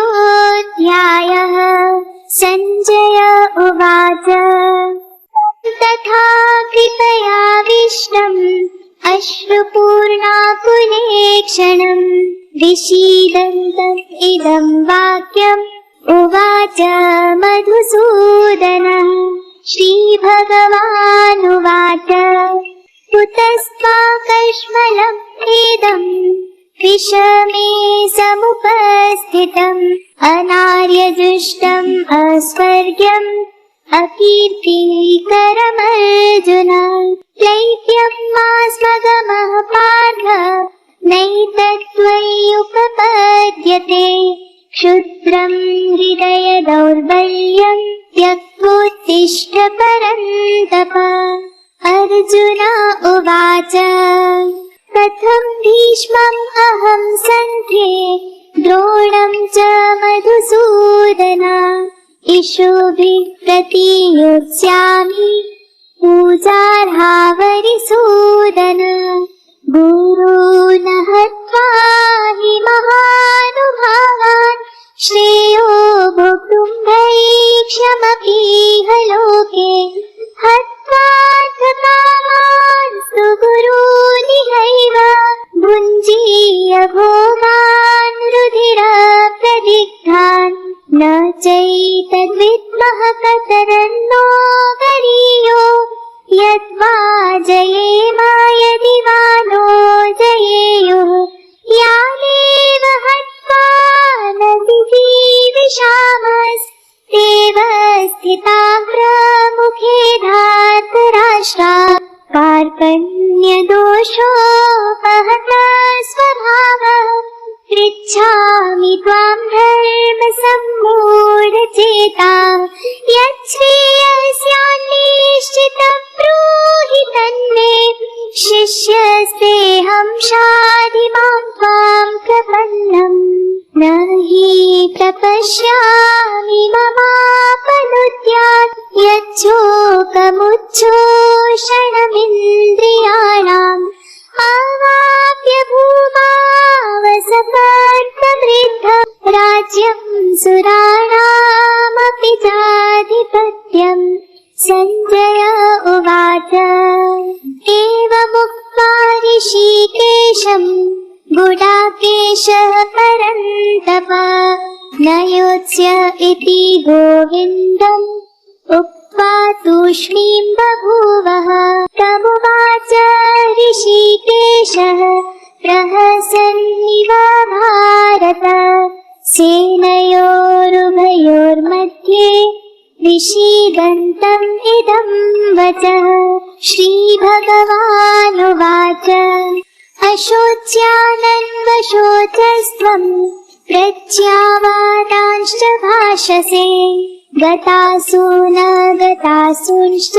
षष्ठोऽध्यायः। सञ्जय उवाच तथा कृपयाविष्टम् अश्रुपूर्णाकुलेक्षणम् विषीदन्तम् इदं वाक्यम् उवाच मधुसूदनः। श्रीभगवानुवाच कुतस्त्वाकश्मलम् इदम् विषमे समुपस्थितम् अनार्यदृष्टम् अस्वर्ग्यम् अकीर्तिकरमर्जुन। क्लैप्यम् मास्मगमः पार्थ नैतत्त्वय्युपपद्यते क्षुद्रम् हृदय दौर्बल्यम् त्यक्त्वोत्तिष्ठ परन्तप। अर्जुन उवाच कथम् भीष्मम् अहं सन्ध्ये द्रोणम् च मधुसूदन इषुभिः प्रतियोत्स्यामि पूजार्हावरिसूदन। गुरून् हत्वा हि महानुभावान् श्रेयो भोक्तुम् भैक्ष्यमपीह लोके हत्वाथ कामान् सुगुरूनिहैव भुञ्जीय भोगान् रुधिरप्रदिग्धान् न चैतद्विद्मः कतरन्नो गरीयो यद्वा जयेम यदि वा नो जयेयुः यानेव हत्वा न विजीविषामस्तेव स्थिताग्रमुखे धार्तराष्ट्रा कार्पण्यदोषोपहतः स्वभावः पृच्छामि त्वां धर्मसम्मूढचेता यच्छ्रेयस्यान्निश्चितं ब्रूहि तन्मे शिष्यस्तेऽहं शाधि मां त्वां प्रपन्नम् न हि प्रपश्यामि ममापनुद्यात् यच्छोकमुच्छोषणमिन्द्रियाणाम् आवाप्य भूमावसपर्तवृद्धम् राज्यम् सुराणामपि चाधिपत्यम्। सञ्जय उवाच एवमुक्त्वा ऋषिकेशम् गुडाकेशः परन्तप न योत्स्य इति गोविन्दम् उक्त्वा तूष्णीं बभूवः। तमुवाच ऋषिकेशः प्रहसन्निव भारत सेनयोरुभयोर्मध्ये विषीदन्तम् इदं वचः। श्रीभगवानुवाच अशोच्यानन्वशोचस्त्वम् प्रत्यावादांश्च भाषसे गतासु न गतासूंश्च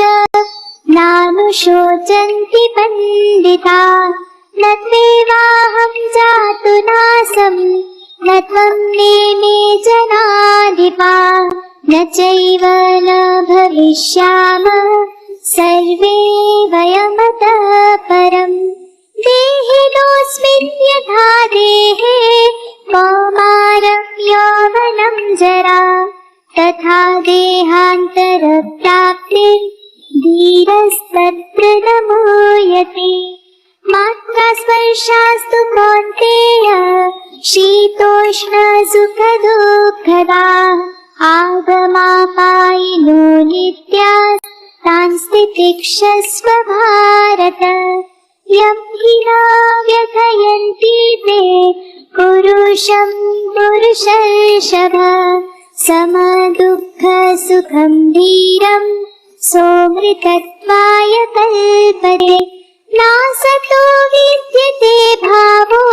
नानुशोचन्ति पण्डिता। न त्वेवाहं जातु नासम् न त्वं नेमे जनाधिपा न चैव न भविष्यामः सर्वे वयमतः परम्। देहिनोऽस्मिन् यथा देहे कौमारं यौवनं जरा तथा देहान्तरप्राप्ते धीरस्तत्र न मूयते। मात्रा स्पर्शास्तु कौन्तेय शीतोष्णसुखदुःखदा आगमापायिनो नित्याः तान् तितिक्षस्व भारत। यं हि न व्यथयन्ति ते पुरुषं पुरुषर्षभ समदुःखसुखं धीरं सोऽमृतत्वाय कल्पते। नासतो विद्यते भावो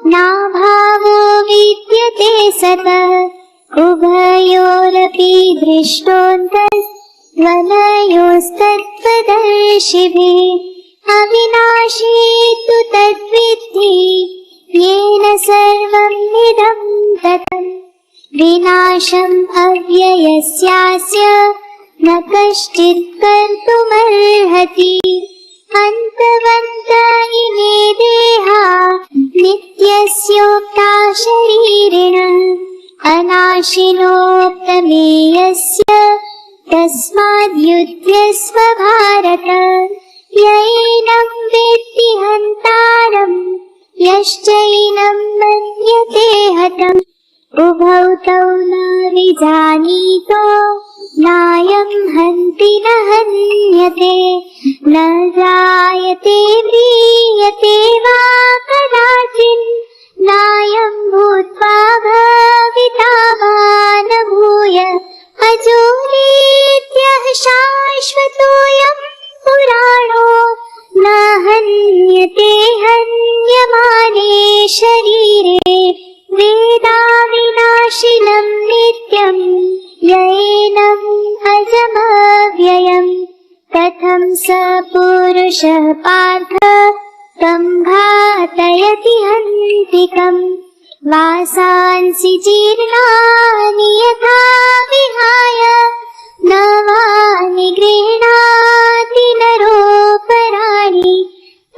नाभावो विद्यते सतः उभयोरपि दृष्टोऽन्तर्वनयोस्तत्त्वदर्शिभिः। अविनाशी तु तद्विद्धि येन सर्वम् इदं ततम्। विनाशम् अव्ययस्यास्य न कश्चित् कर्तुमर्हति। अन्तवन्त इमे देहा नित्यस्योक्ता शरीरिणः अनाशिनोक्तमेयस्य तस्माद्युध्यस्व भारत। यैनं वेत्ति हन्तारम् यश्चैनं मन्यते हतम्। उभौ तौ न विजानीतो नायं हन्ति न हन्यते। न जायते म्रियते वा कदाचिन् नायं भूत्वा भविता वा न भूय। अजो नित्यः शाश्वतोऽयं पुराणो न हन्यते हन्यमाने शरीरे। वेदाविनाशिनं नित्यं येनम् अजमव्ययम्। कथं स पुरुषः पार्थ तं घातयति हन्तिकम्। वासांसि जीर्णानि यथा विहाय नवानि गृह्णाति नरोपराणि।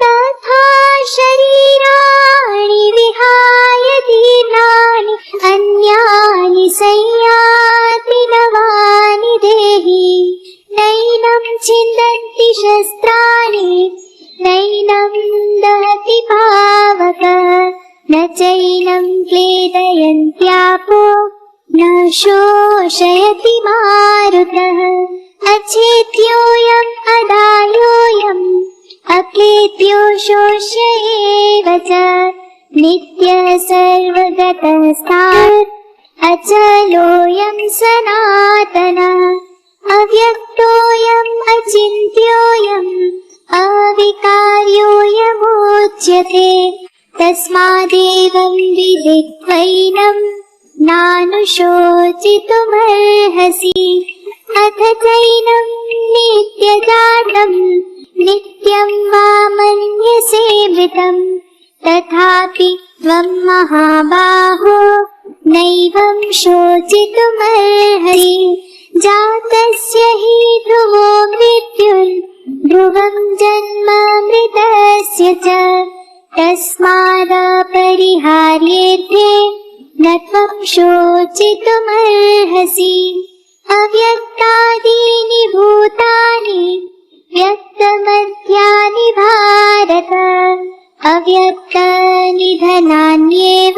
तथा शरीराणि विहाय जीर्णानि अन्यानि संयाति नवानि देहि। नैनं छिन्दन्ति शस्त्राणि नैनं दहति पावक। न चैनं क्लेदयन्त्यापो न शोषयति मारुतः। अच्छेद्योऽयम् अदायोऽयम् अक्लेद्यो शोष्य एव च। नित्यः सर्वगतः स्थाणुः अचलोऽयं सनातनः। अव्यक्तोऽयम् अचिन्त्योऽयम् अविकार्योऽयमुच्यते। तस्मादेवं विदित्वैनं नानुशोचितुमर्हसि। अथ चैनं नित्यजातं नित्यं वा मन्यसे मृतम्। तथापि त्वं महाबाहो नैवं शोचितुमर्हसि। जातस्य हि ध्रुवो मृत्युर्ध्रुवं जन्म मृतस्य च। तस्मादपरिहार्येऽर्थे न त्वं शोचितुमर्हसि। अव्यक्तादीनि भूतानि व्यक्तमध्यानि भारत। अव्यक्तनिधनान्येव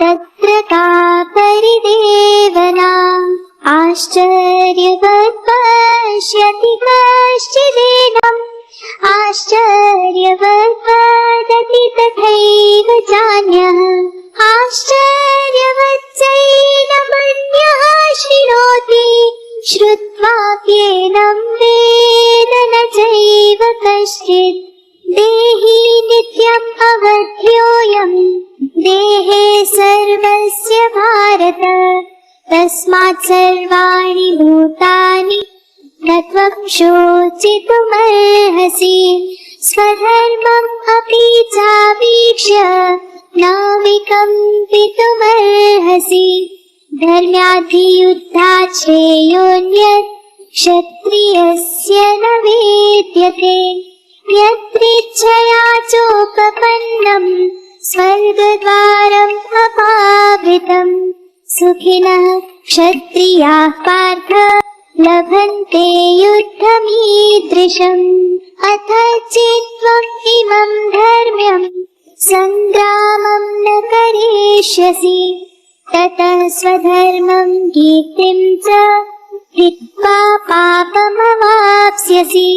तत्र का परिदेवना। आश्चर्यवत् पश्यति कश्चिदेनम् आश्चर्यवत् वदति तथैव चान्यः। आश्चर्यवच्चैनमन्यः शृणोति श्रुत्वाप्येनं वेद न चैव कश्चित्। देहि नित्यम् अवध्योऽयम् देहे सर्वस्य भारत। तस्मात् सर्वाणि भूतानि न त्वं शोचितुमर्हसि। स्वधर्मम् अपि चावीक्ष्य न विकम्पितुमर्हसि। धर्म्याधियुद्धात् श्रेयोऽन्यत् क्षत्रियस्य न विद्यते। यत्रेच्छया चोपपन्नं स्वर्गद्वारम् अपावृतम्। सुखिनः क्षत्रियाः पार्थ लभन्ते युद्धमीदृशम्। अथ चेत्त्वम् इमं धर्म्यम् सङ्ग्रामं न करिष्यसि। ततः स्वधर्मं कीर्तिं च हित्वा पापमवाप्स्यसि।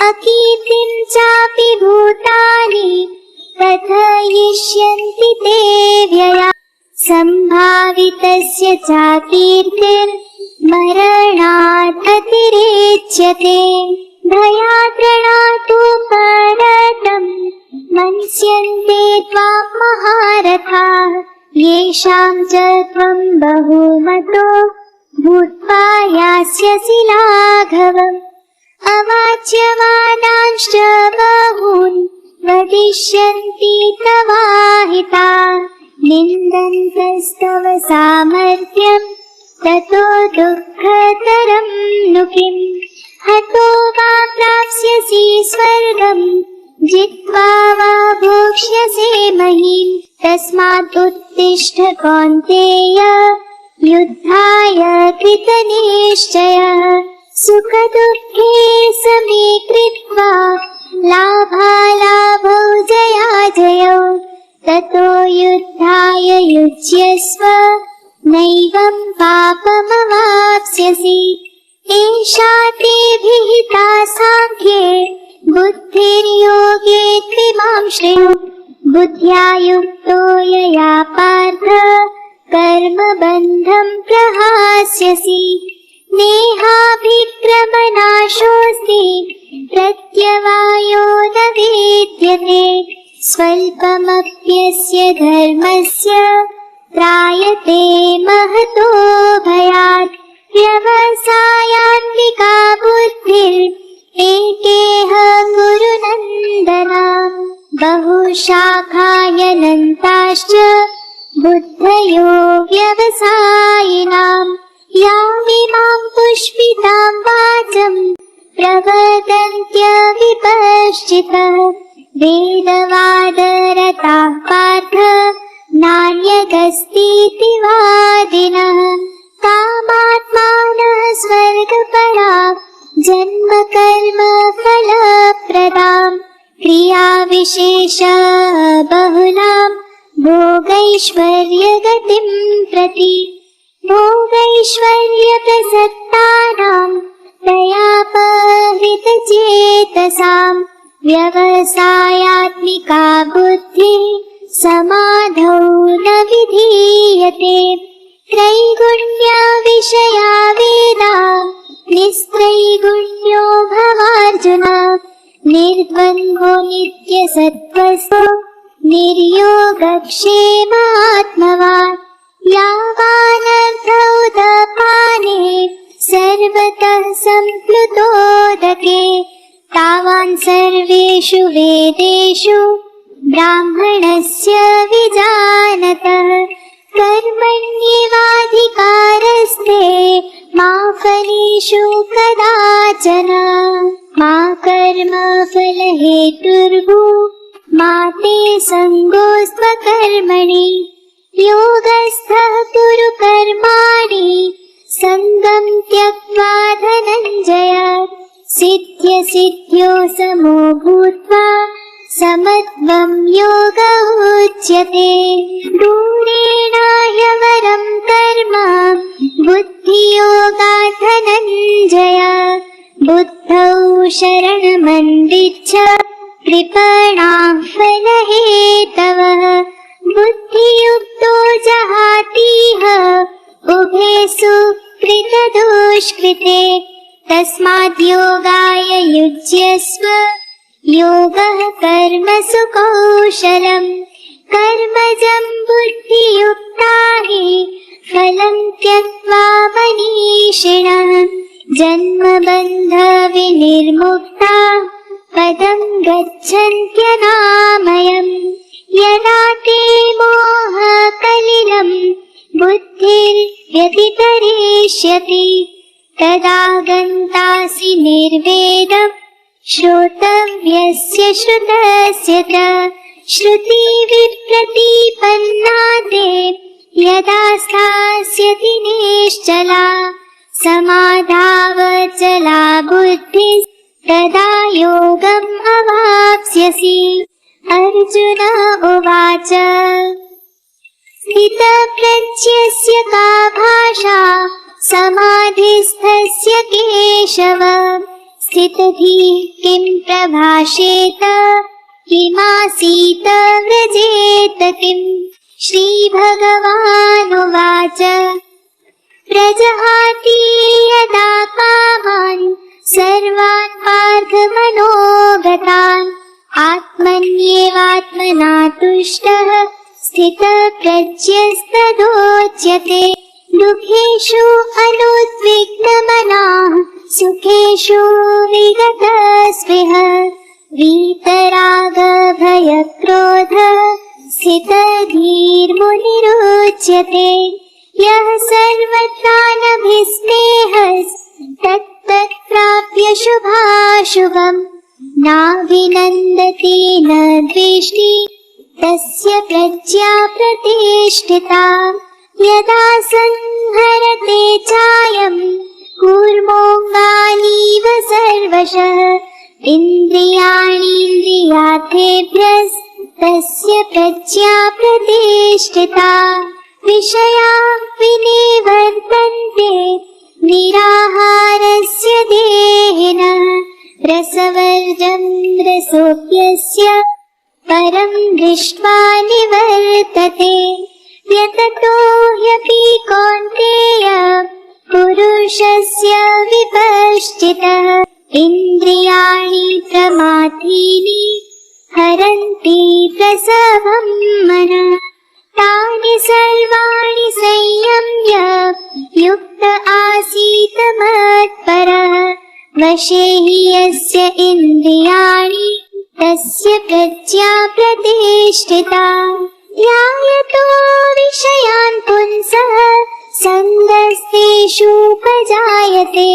अकीर्तिं चापि भूतानि कथयिष्यन्ति ते व्यया। सम्भावितस्य चाकीर्तिर्मरणात् अतिरेच्यते। भयाद्रणातु परतम् मन्स्यन्ते त्वां महारथाः। येषां च त्वं बहुमतो भूत्वा यास्यसि लाघवम्। अवाच्यवादांश्च बहून् वदिष्यन्ति तवाहिताः। निन्दन्तस्तव सामर्थ्यं ततो दुःखतरं नु किम्। हतो वा प्राप्स्यसि स्वर्गं जित्वा वा भोक्ष्यसे महीम् तस्मात् उत्तिष्ठ कौन्तेय युद्धाय कृतनिश्चयः सुखदुःखे समे कृत्वा लाभालाभौ जयाजयौ ततो युद्धाय युज्यस्व नैवं पापमवाप्स्यसि एषा ते विहिता साङ्ख्ये बुद्धिर्योगे त्विमां शृणु बुद्ध्या युक्तो यया पार्थ कर्मबन्धं प्रहास्यसि नेहाभिक्रमनाशोऽस्ति प्रत्यवायो न विद्यते स्वल्पमप्यस्य धर्मस्य त्रायते महतो भयात् व्यवसायान्विका बुद्धिर्एकेह गुरुनन्दन बहुशाखायनन्ताश्च बुद्धयो व्यवसायिनाम् यामिमां पुष्पितां वाचं प्रवदन्त्यविपश्चितः वेदवादरताः पार्थ नान्यगस्तीति वादिनः कामात्मानः स्वर्गपरा जन्मकर्म फलप्रदां क्रियाविशेष बहुलां भोगैश्वर्यगतिं प्रति भोगैश्वर्यप्रसक्तानां दयापहृतचेतसां व्यवसायात्मिका बुद्धिः समाधौ न विधीयते त्रैगुण्यविषया वेदा निस्त्रैगुण्यो भवार्जुन निर्द्वन्द्वो नित्यसत्त्वस्थो निर्योगक्षेमात्मवान् यावानर्थौदपाने सर्वतः सम्प्लुतोदके तावान् सर्वेषु वेदेषु ब्राह्मणस्य विजानतः कर्मण्येवाधिकारस्ते मा फलेषु कदाचन मा कर्मफलहेतुर्भू मा ते सङ्गोऽस्त्वकर्मणि योगस्थः कुरु कर्माणि सङ्गं त्यक्त्वा धनञ्जय सिद्ध्यसिद्ध्यो समो भूत्वा समत्वं योग उच्यते दूरेण ह्यवरं कर्म बुद्धियोगात् धनञ्जय बुद्धौ शरणमन्विच्छ कृपणाः फलहेतवः बुद्धियुक्तो जहातीह उभे सुकृतदुष्कृते तस्माद् योगाय युज्यस्व योगः कर्मसु कौशलम् कर्मजं बुद्धियुक्ता हि फलं त्यक्त्वा मनीषिणः जन्मबन्धविनिर्मुक्ता पदं गच्छन्त्यनामयम् यदा ते मोहकलिलं बुद्धिर्व्यतितरिष्यति तदा गन्तासि निर्वेदम् श्रोतव्यस्य श्रुतस्य च श्रुतिविप्रतिपन्ना ते यदा स्थास्यति निश्चला समाधावचला बुद्धिः तदा योगम् अवाप्स्यसि अर्जुन उवाच स्थितप्रज्ञस्य का भाषा समाधिस्थस्य केशव स्थितधीः किं प्रभाषेत किमासीत व्रजेत किम् श्रीभगवानुवाच प्रजहाति यदा कामान् सर्वान् पार्थमनोगतान् आत्मन्येवात्मना तुष्टः स्थितप्रज्ञस्तदोच्यते दुःखेषु अनुद्विग्नमनाः सुखेषु विगतस्पृहः वीतरागभयक्रोध स्थितधीर्मुनिरुच्यते यः सर्वत्रानभिस्नेहः तत्तत् प्राप्य शुभाशुभम् नाभिनन्दति न द्वेष्टि तस्य प्रज्ञा प्रतिष्ठिता। यदा संहरते चायं कूर्मोऽङ्गानीव सर्वशः इन्द्रियाणीन्द्रियार्थेभ्यस्तस्य प्रज्ञा प्रतिष्ठिता। विषया विनिवर्तन्ते निराहारस्य देहिनः रसवर्जं रसोऽप्यस्य परं दृष्ट्वा निवर्तते। यततो ह्यपि कौन्तेय पुरुषस्य विपश्चितः इन्द्रियाणि प्रमाथीनि हरन्ति प्रसवं मनः। तानि सर्वाणि संयम्य युक्त आसीत् मत्परः वशे हि यस्य इन्द्रियाणि तस्य प्रज्ञा प्रतिष्ठिता। ध्यायतो विषयान् पुंसः सङ्गस्तेषूपजायते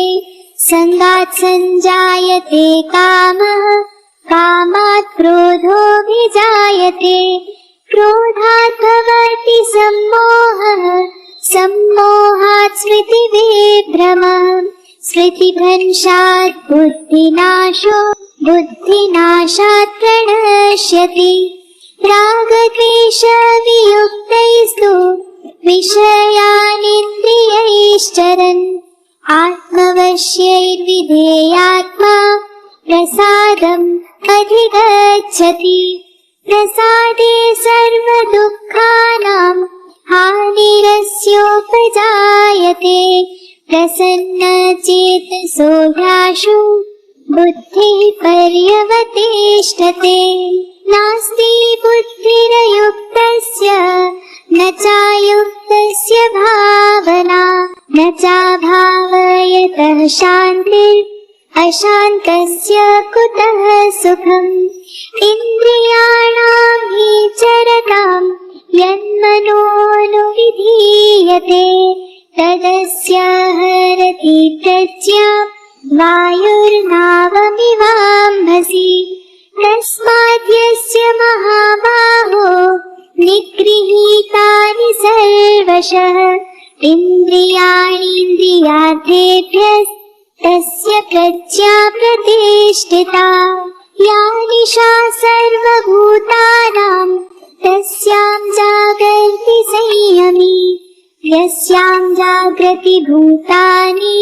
सङ्गात् सञ्जायते कामः कामात् क्रोधोऽभिजायते क्रोधात् भवति सम्मोहः सम्मोहात् स्मृतिविभ्रमः स्मृतिभ्रंशात् बुद्धिनाशो बुद्धिनाशात् प्रणश्यति। रागद्वेषवियुक्तैस्तु विषयानिन्द्रियैश्चरन् आत्मवश्यैर्विधेयात्मा प्रसादम् अधिगच्छति। प्रसादे सर्वदुःखानां हानिरस्योपजायते प्रसन्नचेतसो ह्याशु बुद्धिः पर्यवतिष्ठते। नास्ति बुद्धिरयुक्तस्य न चायुक्तस्य भावना न चाभावयतः शान्तिः अशान्तस्य कुतः सुखम्। इन्द्रियाणां हि चरतां यन्मनोनुविधीयते तदस्य हरति प्रज्ञां वायुर्नावमिवाम्भसि। तस्माद् यस्य महाबाहो निगृहीतानि सर्वशः इन्द्रियाणीन्द्रियार्थेभ्यस्तस्य प्रज्ञा प्रतिष्ठिता। या निशा सर्वभूतानां तस्यां जागर्ति संयमी यस्यां जाग्रति भूतानि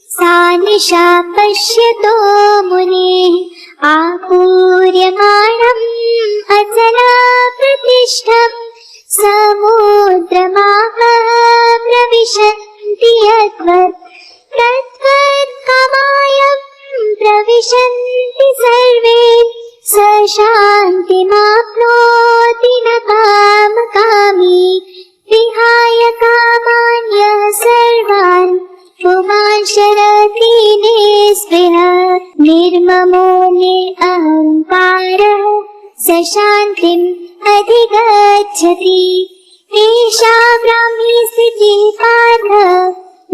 सा निशा पश्यतो मुनेः। आपूर्यमाणम् अचला प्रतिष्ठम् समुद्रमापः प्रविशन्ति यद्वत् तद्वत् कामायम् प्रविशन्ति सर्वे स शान्तिमाप्नोति न कामकामी। विहाय कामान्यः सर्वान् पुमान् शरति निःस्पृहः निर्ममो निरहङ्कारः स शान्तिम् अधिगच्छति। एषा ब्राह्मी स्थितिः पार्थ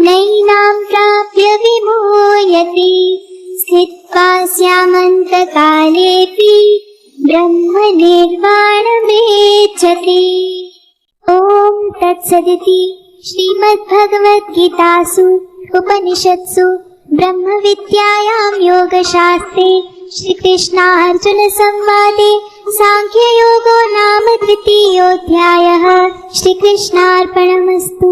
नैनां प्राप्य विमूयति। स्थित्वा स्यामन्तकालेऽपि ब्रह्मनिर्वाणमेच्छति। ॐ तत्सदिति श्रीमद्भगवद्गीतासु उपनिषत्सु ब्रह्मविद्यायां योगशास्त्रे श्रीकृष्णार्जुनसंवादे सांख्ययोगो नाम 3. अध्यायः। श्रीकृष्णार्पणमस्तु।